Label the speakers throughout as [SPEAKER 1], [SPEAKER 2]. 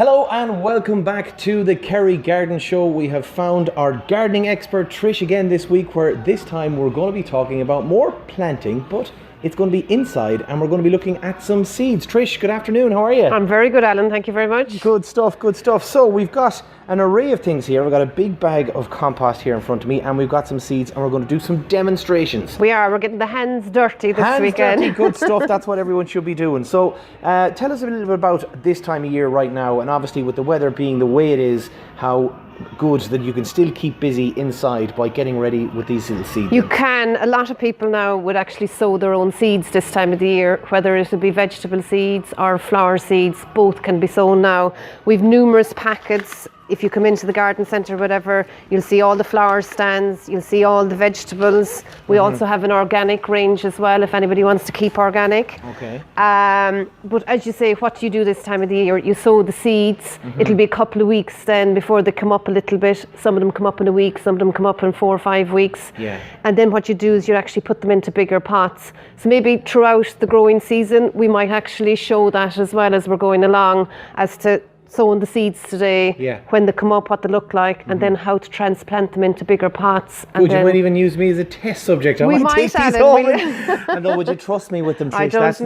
[SPEAKER 1] Hello and welcome back to the Kerry Garden Show. We have found our gardening expert Trish again this week, where this time we're going to be talking about more planting, but it's going to be inside and we're going to be looking at some seeds. Trish, good afternoon, how are you?
[SPEAKER 2] I'm very good, Alan, thank you very much.
[SPEAKER 1] Good stuff, good stuff. So we've got an array of things here. We've got a big bag of compost here in front of me and we've got some seeds and we're going to do some demonstrations.
[SPEAKER 2] We're getting the hands dirty this weekend.
[SPEAKER 1] Hands dirty, good stuff, that's what everyone should be doing. So tell us a little bit about this time of year right now, and obviously with the weather being the way it is, how good that you can still keep busy inside by getting ready with these little seeds.
[SPEAKER 2] You can. A lot of people now would actually sow their own seeds this time of the year, whether it would be vegetable seeds or flower seeds. Both can be sown now. We've numerous packets. If you come into the garden centre, whatever, you'll see all the flower stands, you'll see all the vegetables. We also have an organic range as well, if anybody wants to keep organic.
[SPEAKER 1] Okay.
[SPEAKER 2] But as you say, what do you do this time of the year? You sow the seeds. It'll be a couple of weeks then before they come up a little bit. Some of them come up in a week, some of them come up in 4 or 5 weeks.
[SPEAKER 1] Yeah.
[SPEAKER 2] And then what you do is you actually put them into bigger pots. So maybe throughout the growing season, we might actually show that as well as we're going along, as to sowing the seeds today, when they come up, what they look like, and then how to transplant them into bigger pots. And
[SPEAKER 1] good, you might even use me as a test subject. I might take these home. Although, would you trust me with them, Trish?
[SPEAKER 2] I don't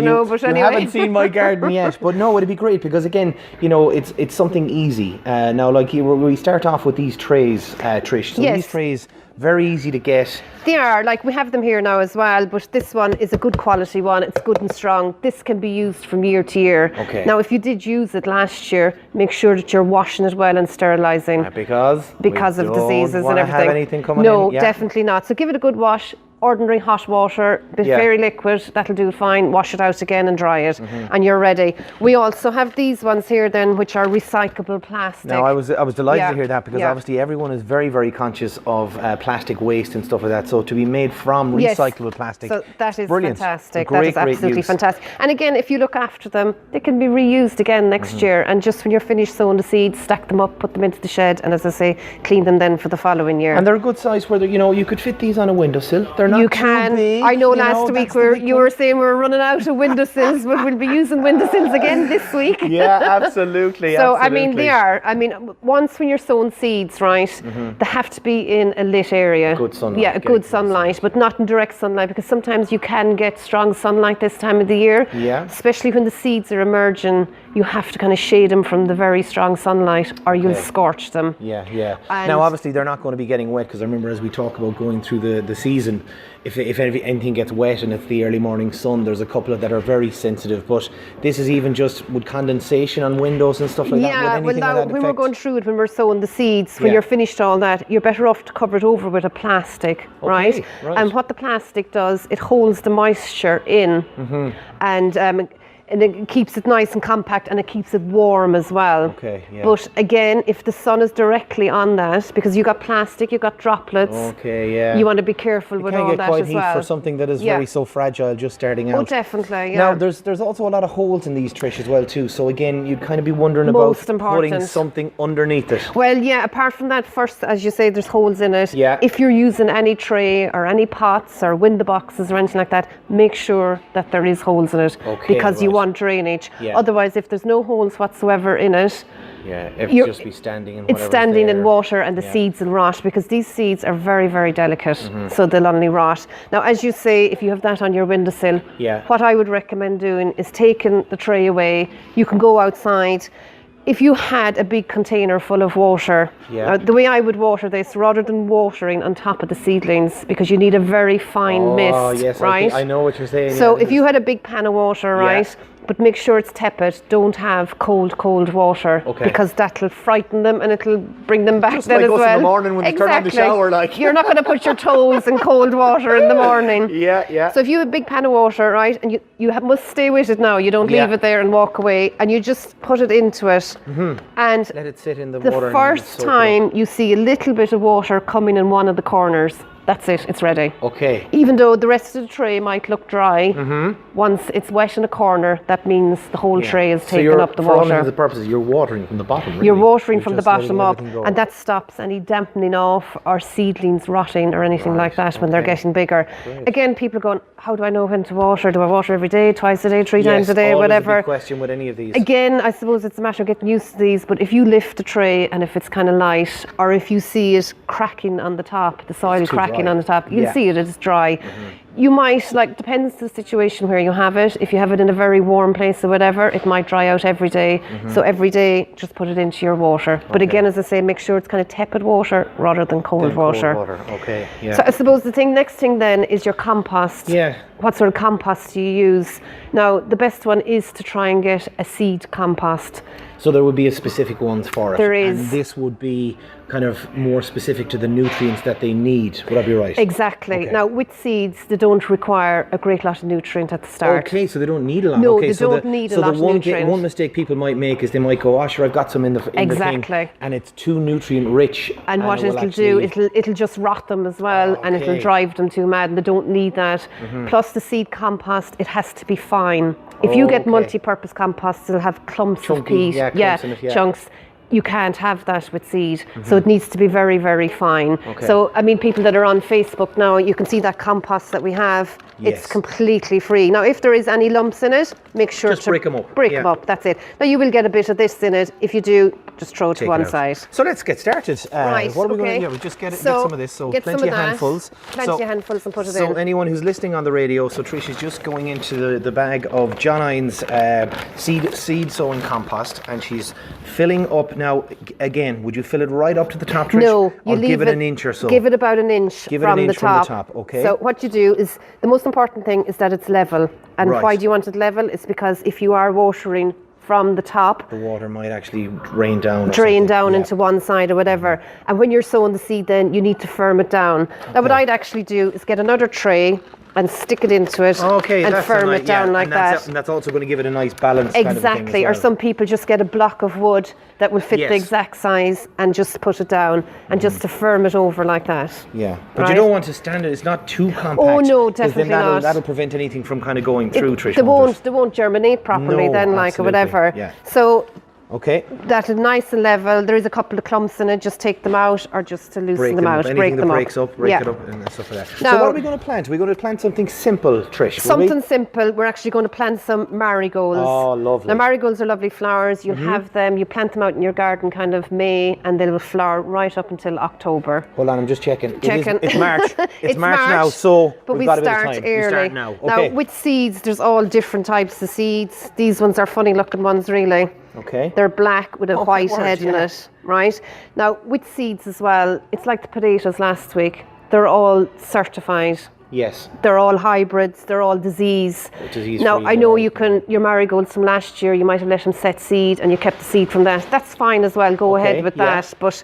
[SPEAKER 2] know, but anyway.
[SPEAKER 1] You haven't seen my garden yet, but no, it'd be great because again, you know, it's something easy. Now, like we start off with these trays, Trish. So these trays, very easy to get.
[SPEAKER 2] They are, like we have them here now as well, but this one is a good quality one. It's good and strong. This can be used from year to year.
[SPEAKER 1] Okay.
[SPEAKER 2] Now, if you did use it last year, make sure that you're washing it well and sterilising.
[SPEAKER 1] Because
[SPEAKER 2] of diseases and everything.
[SPEAKER 1] Have anything coming
[SPEAKER 2] no,
[SPEAKER 1] in?
[SPEAKER 2] Definitely not. So give it a good wash. Ordinary hot water, very liquid, that'll do fine. Wash it out again and dry it, and you're ready. We also have these ones here then, which are recyclable plastic.
[SPEAKER 1] Now I was delighted to hear that, because obviously everyone is very, very conscious of plastic waste and stuff like that. So to be made from recyclable plastic,
[SPEAKER 2] so that is
[SPEAKER 1] brilliant.
[SPEAKER 2] Fantastic. That is absolutely fantastic. And again, if you look after them, they can be reused again next year. And just when you're finished sowing the seeds, stack them up, put them into the shed, and as I say, clean them then for the following year.
[SPEAKER 1] And they're a good size where you could fit these on a windowsill. They're not
[SPEAKER 2] you
[SPEAKER 1] too
[SPEAKER 2] can.
[SPEAKER 1] big.
[SPEAKER 2] I know last week you were saying we were running out of windowsills, but we'll be using windowsills again this week.
[SPEAKER 1] Yeah, absolutely.
[SPEAKER 2] So,
[SPEAKER 1] absolutely.
[SPEAKER 2] I mean, they are. I mean, once when you're sowing seeds, right, they have to be in a lit area.
[SPEAKER 1] Good sunlight.
[SPEAKER 2] Yeah, good sunlight, but not in direct sunlight, because sometimes you can get strong sunlight this time of the year.
[SPEAKER 1] Yeah.
[SPEAKER 2] Especially when the seeds are emerging, you have to kind of shade them from the very strong sunlight, or you'll scorch them.
[SPEAKER 1] Yeah, yeah. Now, obviously, they're not going to be getting wet, because I remember as we talk about going through the season, if anything gets wet and it's the early morning sun, there's a couple of that are very sensitive. But this is even just with condensation on windows and stuff like that.
[SPEAKER 2] Yeah, well, now when we're going through it, when we're sowing the seeds, when you're finished all that, you're better off to cover it over with a plastic, right? And what the plastic does, it holds the moisture in, and it keeps it nice and compact, and it keeps it warm as well.
[SPEAKER 1] Okay, yeah.
[SPEAKER 2] But again, if the sun is directly on that, because you got plastic, you got droplets.
[SPEAKER 1] Okay, yeah.
[SPEAKER 2] You want to be careful with all that as well.
[SPEAKER 1] You can get quite heat for something that is very so fragile, just starting out.
[SPEAKER 2] Oh, definitely, yeah.
[SPEAKER 1] Now, there's also a lot of holes in these, Trish, as well too. So again, you'd kind of be wondering about putting something underneath it.
[SPEAKER 2] Well, yeah. Apart from that, first, as you say, there's holes in it.
[SPEAKER 1] Yeah.
[SPEAKER 2] If you're using any tray or any pots or window boxes or anything like that, make sure that there is holes in it, because you want drainage. Otherwise, if there's no holes whatsoever in it,
[SPEAKER 1] it would just be standing in
[SPEAKER 2] it's standing in water, and the seeds will rot, because these seeds are very, very delicate, so they'll only rot. Now, as you say, if you have that on your windowsill, what I would recommend doing is taking the tray away. You can go outside. If you had a big container full of water, the way I would water this, rather than watering on top of the seedlings, because you need a very fine mist, right?
[SPEAKER 1] I know what you're saying.
[SPEAKER 2] So if you had a big pan of water, right, but make sure it's tepid. Don't have cold water, because that'll frighten them and it'll bring them back. Just then
[SPEAKER 1] like
[SPEAKER 2] as
[SPEAKER 1] us
[SPEAKER 2] well.
[SPEAKER 1] In the morning when they turn on the shower, like.
[SPEAKER 2] You're not going to put your toes in cold water in the morning.
[SPEAKER 1] Yeah.
[SPEAKER 2] So if you have a big pan of water, right, and you must stay with it now. You don't leave it there and walk away, and you just put it into it, and
[SPEAKER 1] let it sit in the water.
[SPEAKER 2] The first time you see a little bit of water coming in one of the corners, That's it, it's ready.
[SPEAKER 1] Okay.
[SPEAKER 2] Even though the rest of the tray might look dry, once it's wet in a corner, that means the whole tray is taking up the water.
[SPEAKER 1] For all intents and purposes, you're watering from the bottom, really.
[SPEAKER 2] You're watering from the bottom up, and that stops any dampening off or seedlings rotting or anything like that when they're getting bigger. Great. Again, people are going, how do I know when to water? Do I water every day, twice a day, 3 times a day, whatever?
[SPEAKER 1] Yes, a big question with any of these.
[SPEAKER 2] Again, I suppose it's a matter of getting used to these, but if you lift the tray and if it's kind of light, or if you see it cracking on the top, the soil cracking on the top, you'll see it's dry. You might, like, depends the situation where you have it. If you have it in a very warm place or whatever, it might dry out every day. So every day, just put it into your water. But again, as I say, make sure it's kind of tepid water rather than cold water.
[SPEAKER 1] Okay, yeah.
[SPEAKER 2] So I suppose the next thing then is your compost.
[SPEAKER 1] Yeah.
[SPEAKER 2] What sort of compost do you use? Now, the best one is to try and get a seed compost.
[SPEAKER 1] So there would be a specific ones for it.
[SPEAKER 2] There is.
[SPEAKER 1] And this would be kind of more specific to the nutrients that they need. Would I be right?
[SPEAKER 2] Exactly. Okay. Now, with seeds, they don't require a great lot of nutrient at the start.
[SPEAKER 1] Okay, so they don't need a lot.
[SPEAKER 2] No,
[SPEAKER 1] okay,
[SPEAKER 2] they don't need a lot of nutrient.
[SPEAKER 1] One mistake people might make is they might go, sure, I've got some in the thing, and it's too nutrient rich.
[SPEAKER 2] And what it'll do, it'll just rot them as well, and it'll drive them too mad, and they don't need that. Plus the seed compost, it has to be fine. If you get multi-purpose compost, it'll have clumps of peat, chunks. You can't have that with seed, so it needs to be very, very fine. So, I mean, people that are on Facebook now, you can see that compost that we have. It's completely free. Now, if there is any lumps in it, make sure to
[SPEAKER 1] break them up.
[SPEAKER 2] Break them up, that's it. Now, you will get a bit of this in it. If you do, just throw it to one side.
[SPEAKER 1] So let's get started.
[SPEAKER 2] Right,
[SPEAKER 1] what are we going to do? We'll just get some of this. So plenty of handfuls.
[SPEAKER 2] Plenty of handfuls and put it in.
[SPEAKER 1] So anyone who's listening on the radio, so Trish is just going into the bag of John Ian's seed sowing compost, and she's filling up. Now, again, would you fill it right up to the top, Trish?
[SPEAKER 2] No,
[SPEAKER 1] or give it an inch or so?
[SPEAKER 2] Give it about an inch from the top.
[SPEAKER 1] Okay.
[SPEAKER 2] So what you do is, the most important thing is that it's level. And why do you want it level? It's because if you are watering from the top,
[SPEAKER 1] the water might actually drain down
[SPEAKER 2] into one side or whatever. And when you're sowing the seed, then you need to firm it down. Now, what I'd actually do is get another tray and stick it into it and firm it down like that.
[SPEAKER 1] And that's also going to give it a nice balance.
[SPEAKER 2] Exactly.
[SPEAKER 1] Kind of thing as well.
[SPEAKER 2] Or some people just get a block of wood that will fit the exact size and just put it down and just to firm it over like that.
[SPEAKER 1] Yeah. But you don't want to stand it. It's not too compact.
[SPEAKER 2] Oh no, definitely not.
[SPEAKER 1] That'll prevent anything from kind of going through, Trish.
[SPEAKER 2] They won't germinate properly then, like, or whatever. Yeah. So that is nice and level. There is a couple of clumps in it. Just take them out, or just to loosen them out.
[SPEAKER 1] Break them up. Break it up and stuff like that. Now, so what are we going to plant? We're going to plant something simple, Trish.
[SPEAKER 2] Something simple. We're actually going to plant some marigolds.
[SPEAKER 1] Oh, lovely.
[SPEAKER 2] Now, marigolds are lovely flowers. You'll have them. You plant them out in your garden kind of May, and they will flower right up until October.
[SPEAKER 1] Hold on, I'm just checking. It's March. It's March now, so we've got a bit of time.
[SPEAKER 2] Early.
[SPEAKER 1] We start now.
[SPEAKER 2] Now, with seeds, there's all different types of seeds. These ones are funny looking ones, really.
[SPEAKER 1] Okay.
[SPEAKER 2] They're black with a white head in it, right? Now, with seeds as well, it's like the potatoes last week. They're all certified.
[SPEAKER 1] Yes.
[SPEAKER 2] They're all hybrids. They're all disease. Now, I know you can, your marigolds from last year, you might have let them set seed and you kept the seed from that. That's fine as well. Go ahead with that. But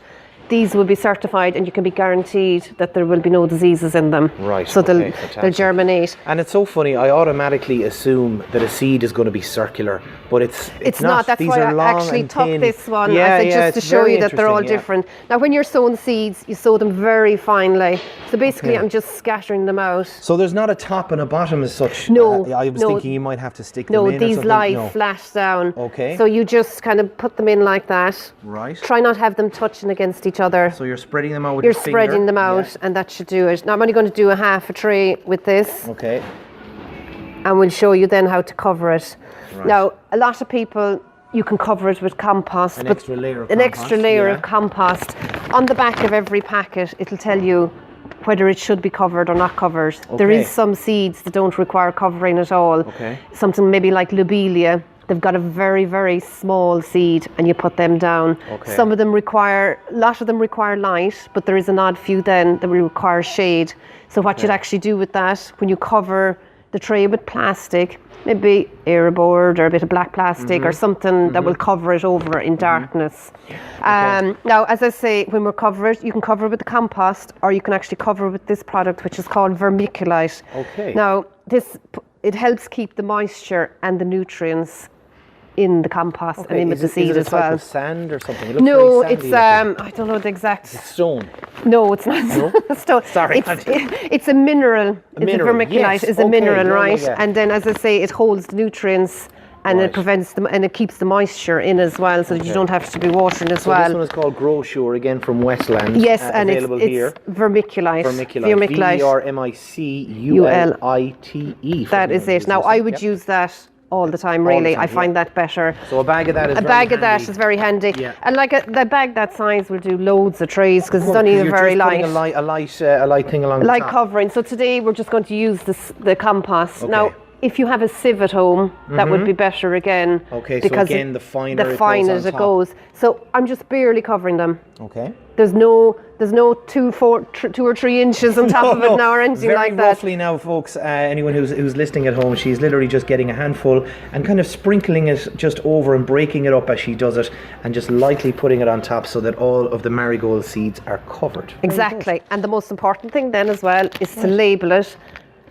[SPEAKER 2] these will be certified and you can be guaranteed that there will be no diseases in them.
[SPEAKER 1] Right.
[SPEAKER 2] So they'll germinate.
[SPEAKER 1] And it's so funny, I automatically assume that a seed is going to be circular, but it's not.
[SPEAKER 2] That's
[SPEAKER 1] These
[SPEAKER 2] why
[SPEAKER 1] are
[SPEAKER 2] I actually took this one just to show you that they're all different. Now, when you're sowing seeds, you sow them very finely. So basically, I'm just scattering them out.
[SPEAKER 1] So there's not a top and a bottom as such?
[SPEAKER 2] No.
[SPEAKER 1] I was thinking you might have to stick them in.
[SPEAKER 2] No, these lie flat down.
[SPEAKER 1] Okay.
[SPEAKER 2] So you just kind of put them in like that.
[SPEAKER 1] Right.
[SPEAKER 2] Try not to have them touching against each other.
[SPEAKER 1] So you're spreading them out with your finger?
[SPEAKER 2] You're spreading them out, and that should do it. Now I'm only going to do a half a tray with this.
[SPEAKER 1] Okay.
[SPEAKER 2] And we'll show you then how to cover it.
[SPEAKER 1] Right.
[SPEAKER 2] Now, a lot of people, you can cover it with compost.
[SPEAKER 1] An extra layer
[SPEAKER 2] of compost. On the back of every packet, it'll tell you whether it should be covered or not covered.
[SPEAKER 1] Okay.
[SPEAKER 2] There is some seeds that don't require covering at all.
[SPEAKER 1] Okay.
[SPEAKER 2] Something maybe like lobelia. They've got a very, very small seed and you put them down.
[SPEAKER 1] Okay.
[SPEAKER 2] A lot of them require light, but there is an odd few then that will require shade. So what you'd actually do with that, when you cover the tray with plastic, maybe airboard or a bit of black plastic or something that will cover it over in darkness. Now, as I say, when we cover it, you can cover it with the compost or you can actually cover it with this product, which is called Vermiculite.
[SPEAKER 1] Okay.
[SPEAKER 2] Now, it helps keep the moisture and the nutrients in the compost and in with the seed as well.
[SPEAKER 1] Is it a type of sand or something? It looks
[SPEAKER 2] No,
[SPEAKER 1] very
[SPEAKER 2] it's
[SPEAKER 1] sandy
[SPEAKER 2] I don't know the exact.
[SPEAKER 1] It's stone.
[SPEAKER 2] No, it's not stone.
[SPEAKER 1] Sorry.
[SPEAKER 2] It's a mineral. Vermiculite
[SPEAKER 1] yes.
[SPEAKER 2] is a mineral,
[SPEAKER 1] Yeah,
[SPEAKER 2] right?
[SPEAKER 1] yeah.
[SPEAKER 2] And then, as I say, it holds the nutrients. And it prevents them, and it keeps the moisture in as well, so that you don't have to be watering as well.
[SPEAKER 1] This one is called Grow Sure, again from Westland.
[SPEAKER 2] Yes, and it's vermiculite.
[SPEAKER 1] Vermiculite. Vermiculite.
[SPEAKER 2] That is it. Now, I would use that all the time, really. I find that better.
[SPEAKER 1] So a bag of that is
[SPEAKER 2] is very handy. Yeah. And like the bag that size will do loads of trays because it's only very light.
[SPEAKER 1] A light thing along the top.
[SPEAKER 2] Light covering. So today we're just going to use the compost. Okay. Now, if you have a sieve at home, that would be better again.
[SPEAKER 1] Okay, because so again, the finer
[SPEAKER 2] it goes. So I'm just barely covering them.
[SPEAKER 1] Okay.
[SPEAKER 2] There's no 2 or 3 inches on top of it now or anything like that.
[SPEAKER 1] Very roughly now, folks, anyone who's listening at home, she's literally just getting a handful and kind of sprinkling it just over and breaking it up as she does it and just lightly putting it on top so that all of the marigold seeds are covered.
[SPEAKER 2] Exactly. And the most important thing then as well is to label it.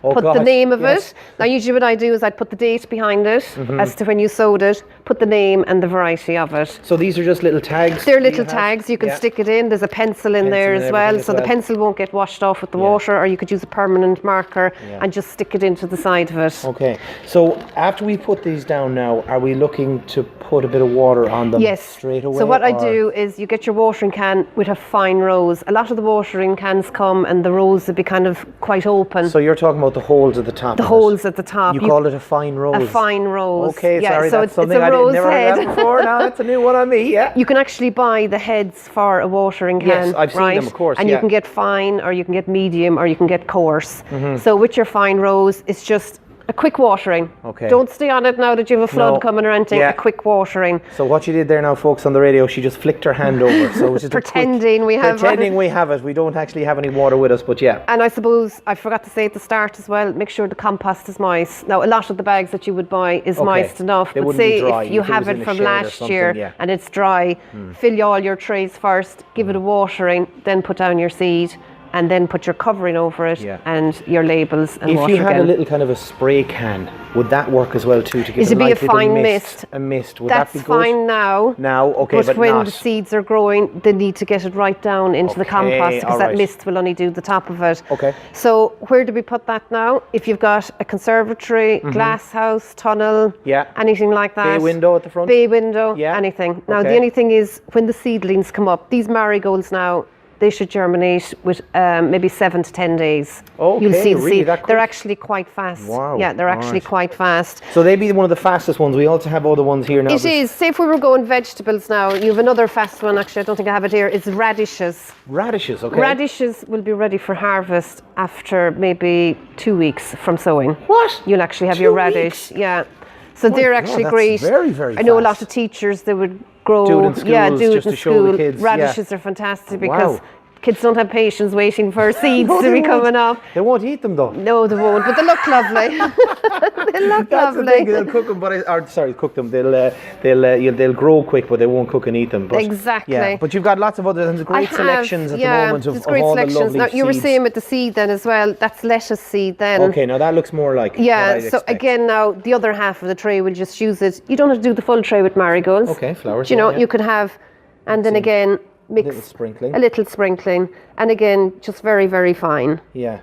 [SPEAKER 2] Put
[SPEAKER 1] the
[SPEAKER 2] name of it. Now, usually what I do is I'd put the date behind it as to when you sowed it, put the name and the variety of it.
[SPEAKER 1] So these are just little tags?
[SPEAKER 2] They're little tags. You can stick it in. There's a pencil in there as well. So the pencil won't get washed off with the water, or you could use a permanent marker and just stick it into the side of it.
[SPEAKER 1] Okay. So after we put these down now, are we looking to put a bit of water on them straight away?
[SPEAKER 2] So what I do is you get your watering can with a fine rose. A lot of the watering cans come and the rows will be kind of quite open.
[SPEAKER 1] So you're talking about the holes at the top.
[SPEAKER 2] The holes at the top.
[SPEAKER 1] You call it a fine rose.
[SPEAKER 2] A fine rose.
[SPEAKER 1] Okay, sorry,
[SPEAKER 2] so
[SPEAKER 1] that's something I didn't never heard that before. Now that's a new one on me. Yeah.
[SPEAKER 2] You can actually buy the heads for a watering can.
[SPEAKER 1] Yes, I've seen them, of course.
[SPEAKER 2] And you can get fine, or you can get medium, or you can get coarse. So with your fine rose, it's just a quick watering.
[SPEAKER 1] Okay.
[SPEAKER 2] Don't stay on it now that you have a flood coming or anything. A quick watering.
[SPEAKER 1] So what you did there now, folks, on the radio, she just flicked her hand over. So it's just
[SPEAKER 2] pretending we have
[SPEAKER 1] it. We don't actually have any water with us, but yeah.
[SPEAKER 2] And I suppose I forgot to say at the start as well, make sure the compost is moist. Now, a lot of the bags that you would buy is moist enough.
[SPEAKER 1] They
[SPEAKER 2] but say
[SPEAKER 1] dry,
[SPEAKER 2] if you have it from last year and it's dry, fill all your trays first, give it a watering, then put down your seed. And then put your covering over it and your labels and water
[SPEAKER 1] again. If you had
[SPEAKER 2] a
[SPEAKER 1] little kind of a spray can, would that work as well too, to give
[SPEAKER 2] a fine mist?
[SPEAKER 1] A mist. Would
[SPEAKER 2] that be good? That's fine now.
[SPEAKER 1] Okay,
[SPEAKER 2] but when the seeds are growing, they need to get it right down into the compost because that mist will only do the top of it.
[SPEAKER 1] Okay.
[SPEAKER 2] So where do we put that now? If you've got a conservatory, glass house, tunnel, anything like that.
[SPEAKER 1] Bay window at the front?
[SPEAKER 2] Bay window, anything. Now the only thing is when the seedlings come up, these marigolds now, they should germinate with maybe 7 to 10 days.
[SPEAKER 1] Okay,
[SPEAKER 2] you'll see the
[SPEAKER 1] really
[SPEAKER 2] seed. They're actually quite fast.
[SPEAKER 1] Wow.
[SPEAKER 2] Yeah, they're actually quite fast.
[SPEAKER 1] So they'd be one of the fastest ones. We also have other ones here now.
[SPEAKER 2] It is. Say if we were going vegetables now, you have another fast one. Actually, I don't think I have it here. It's radishes.
[SPEAKER 1] Radishes, okay.
[SPEAKER 2] Radishes will be ready for harvest after maybe 2 weeks from sowing.
[SPEAKER 1] What?
[SPEAKER 2] You'll actually have your radish. Yeah. So they're actually great.
[SPEAKER 1] Very, very fast.
[SPEAKER 2] I know a lot of teachers, they would grow.
[SPEAKER 1] Do it in schools, just to show the kids.
[SPEAKER 2] Radishes are fantastic because kids don't have patience waiting for seeds to be coming up.
[SPEAKER 1] They won't eat them though.
[SPEAKER 2] No, they won't, but they look lovely. They look
[SPEAKER 1] That's
[SPEAKER 2] lovely.
[SPEAKER 1] The thing. They'll cook them, cook them. They'll grow quick, but they won't cook and eat them. But,
[SPEAKER 2] exactly.
[SPEAKER 1] Yeah, but you've got lots of other great selections at the moment of all the lovely
[SPEAKER 2] now,
[SPEAKER 1] seeds.
[SPEAKER 2] you were saying with the seed then as well. That's lettuce seed then.
[SPEAKER 1] Okay, now that looks more like what I'd
[SPEAKER 2] so
[SPEAKER 1] expect.
[SPEAKER 2] again, now the other half of the tray we'll just use it. You don't have to do the full tray with marigolds.
[SPEAKER 1] Okay, flowers.
[SPEAKER 2] You know, you could have, and then again. Mix a little sprinkling, and again, just very, very fine.
[SPEAKER 1] Yeah.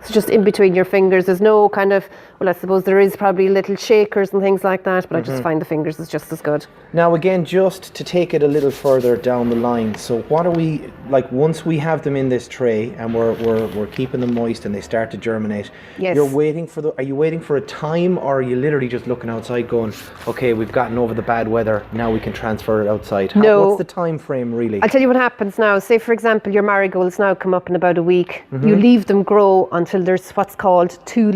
[SPEAKER 2] It's just in between your fingers. There's no kind of, well, I suppose there is probably little shakers and things like that, but I just find the fingers is just as good.
[SPEAKER 1] Now again, just to take it a little further down the line, so what are we, like once we have them in this tray and we're keeping them moist and they start to germinate,
[SPEAKER 2] yes.
[SPEAKER 1] Are you waiting for a time, or are you literally just looking outside going, okay, we've gotten over the bad weather, now we can transfer it outside?
[SPEAKER 2] No.
[SPEAKER 1] What's the time frame really?
[SPEAKER 2] I'll tell you what happens now. Say for example, your marigolds now come up in about a week. You leave them grow until there's what's called two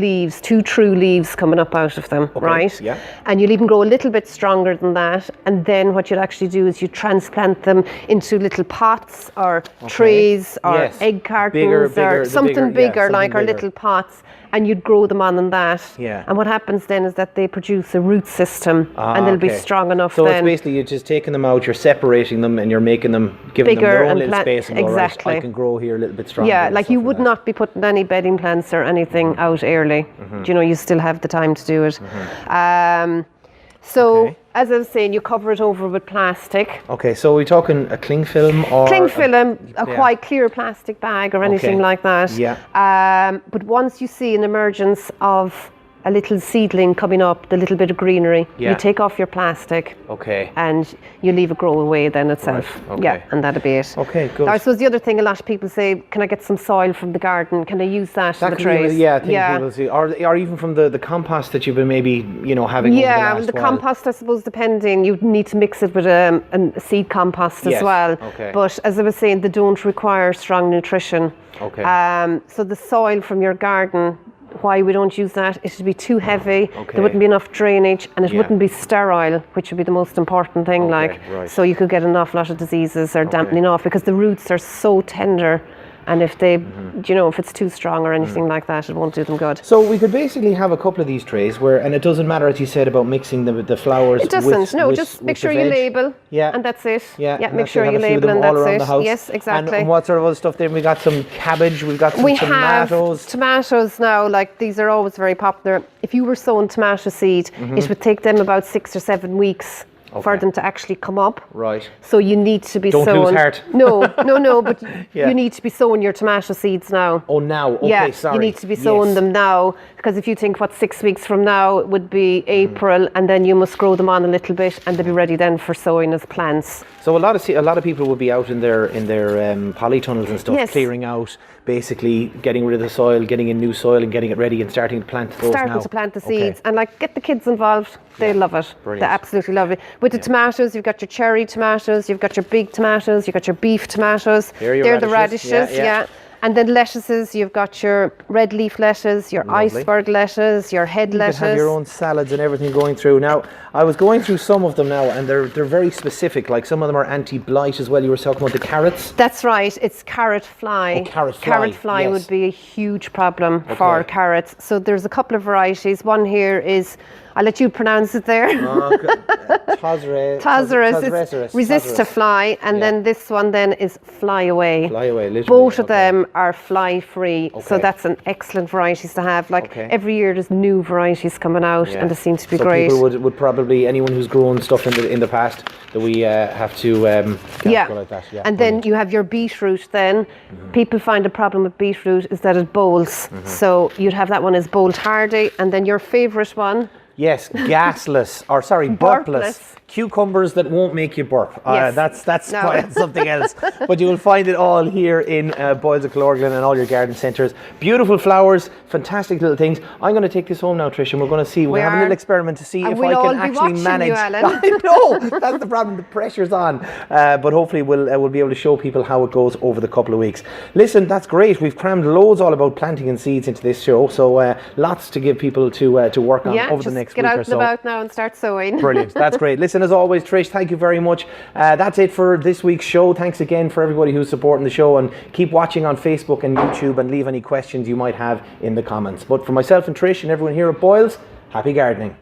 [SPEAKER 2] true leaves coming up out of them, right?
[SPEAKER 1] Yeah.
[SPEAKER 2] And you'll even grow a little bit stronger than that. And then what you'd actually do is you transplant them into little pots or trays or egg cartons or something bigger, or little pots. And you'd grow them on that.
[SPEAKER 1] Yeah.
[SPEAKER 2] And what happens then is that they produce a root system and they'll be strong enough
[SPEAKER 1] so
[SPEAKER 2] then.
[SPEAKER 1] It's basically you're just taking them out, you're separating them, and you're making them, giving
[SPEAKER 2] bigger
[SPEAKER 1] them their own
[SPEAKER 2] and
[SPEAKER 1] little space. And
[SPEAKER 2] exactly.
[SPEAKER 1] I can grow here a little bit stronger.
[SPEAKER 2] Yeah, like you would not be putting any bedding plants or anything out early. You know, you still have the time to do it. So, as I was saying, you cover it over with plastic.
[SPEAKER 1] Okay, so are we talking a cling film or...
[SPEAKER 2] Cling film, a quite clear plastic bag or anything like that.
[SPEAKER 1] Yeah.
[SPEAKER 2] But once you see an emergence of a little seedling coming up, the little bit of greenery, you take off your plastic.
[SPEAKER 1] Okay.
[SPEAKER 2] And you leave it grow away then itself.
[SPEAKER 1] Right. Okay.
[SPEAKER 2] Yeah, and that'll be it.
[SPEAKER 1] Okay, good.
[SPEAKER 2] Now, I suppose the other thing a lot of people say, can I get some soil from the garden? Can I use that in the trays?
[SPEAKER 1] I think people see. Or even from the compost that you've been maybe, having over the last while.
[SPEAKER 2] Compost, I suppose, depending, you'd need to mix it with a seed compost as well.
[SPEAKER 1] Okay.
[SPEAKER 2] But as I was saying, they don't require strong nutrition.
[SPEAKER 1] Okay.
[SPEAKER 2] So the soil from your garden, why we don't use that, it would be too heavy, there wouldn't be enough drainage, and it wouldn't be sterile, which would be the most important thing. So you could get an awful lot of diseases or dampening off, because the roots are so tender, and if they, if it's too strong or anything like that, it won't do them good.
[SPEAKER 1] So we could basically have a couple of these trays and it doesn't matter, as you said, about mixing the flowers.
[SPEAKER 2] It doesn't. Just make sure you label.
[SPEAKER 1] Yeah.
[SPEAKER 2] And that's it.
[SPEAKER 1] Yeah.
[SPEAKER 2] Make sure you label, and that's it. Yes, exactly.
[SPEAKER 1] And what sort of other stuff then? We got some cabbage. We've got some tomatoes.
[SPEAKER 2] Have tomatoes now. Like, these are always very popular. If you were sowing tomato seed, it would take them about 6 or 7 weeks. For them to actually come up. Right. So you need to be
[SPEAKER 1] sowing. Don't lose heart.
[SPEAKER 2] No, but you need to be sowing your tomato seeds now.
[SPEAKER 1] Oh, now? Okay, sorry.
[SPEAKER 2] You need to be sowing them now, because if you think 6 weeks from now it would be April, and then you must grow them on a little bit, and they'll be ready then for sowing as plants.
[SPEAKER 1] So a lot of people will be out in their polytunnels and stuff, clearing out, basically getting rid of the soil, getting in new soil, and getting it ready and starting to plant those now.
[SPEAKER 2] To plant the seeds, and get the kids involved. They love it.
[SPEAKER 1] Brilliant.
[SPEAKER 2] They absolutely love it. With the tomatoes, you've got your cherry tomatoes, you've got your big tomatoes, you've got your beef tomatoes.
[SPEAKER 1] They're
[SPEAKER 2] the radishes. And then lettuces, you've got your red leaf lettuce, your iceberg lettuce, your head lettuce.
[SPEAKER 1] You have your own salads and everything going through. Now, I was going through some of them now, and they're very specific. Like, some of them are anti-blight as well. You were talking about the carrots.
[SPEAKER 2] That's right. It's carrot fly.
[SPEAKER 1] Oh, carrot fly.
[SPEAKER 2] Carrot fly would be a huge problem for carrots. So there's a couple of varieties. One here is, I'll let you pronounce it there.
[SPEAKER 1] Tazarus.
[SPEAKER 2] Resist to fly, and then this one then is fly away.
[SPEAKER 1] Fly away, literally.
[SPEAKER 2] Both of them are fly free, so that's an excellent varieties to have. Every year there's new varieties coming out, and they seem to be great.
[SPEAKER 1] People would probably, anyone who's grown stuff in the past, that we have to go like that.
[SPEAKER 2] And then you have your beetroot. Then people find a problem with beetroot is that it bolts. So you'd have that one as bolt hardy, and then your favourite one.
[SPEAKER 1] Yes, burpless. Cucumbers that won't make you burp. That's quite something else. But you will find it all here in Boyles of Clorglen and all your garden centres. Beautiful flowers, fantastic little things. I'm going to take this home now, Trish, and we're going to see. We're having a little experiment to see if I can actually manage.
[SPEAKER 2] You, Alan.
[SPEAKER 1] I know, that's the problem. The pressure's on. But hopefully we'll be able to show people how it goes over the couple of weeks. Listen, that's great. We've crammed loads all about planting and seeds into this show, so lots to give people to work on over the next week or so.
[SPEAKER 2] Get out and about now and start sowing.
[SPEAKER 1] Brilliant. That's great. Listen, as always, Trish, thank you very much. That's it for this week's show. Thanks again for everybody who's supporting the show, and keep watching on Facebook and YouTube, and leave any questions you might have in the comments. But for myself and Trish and everyone here at Boyles, happy gardening.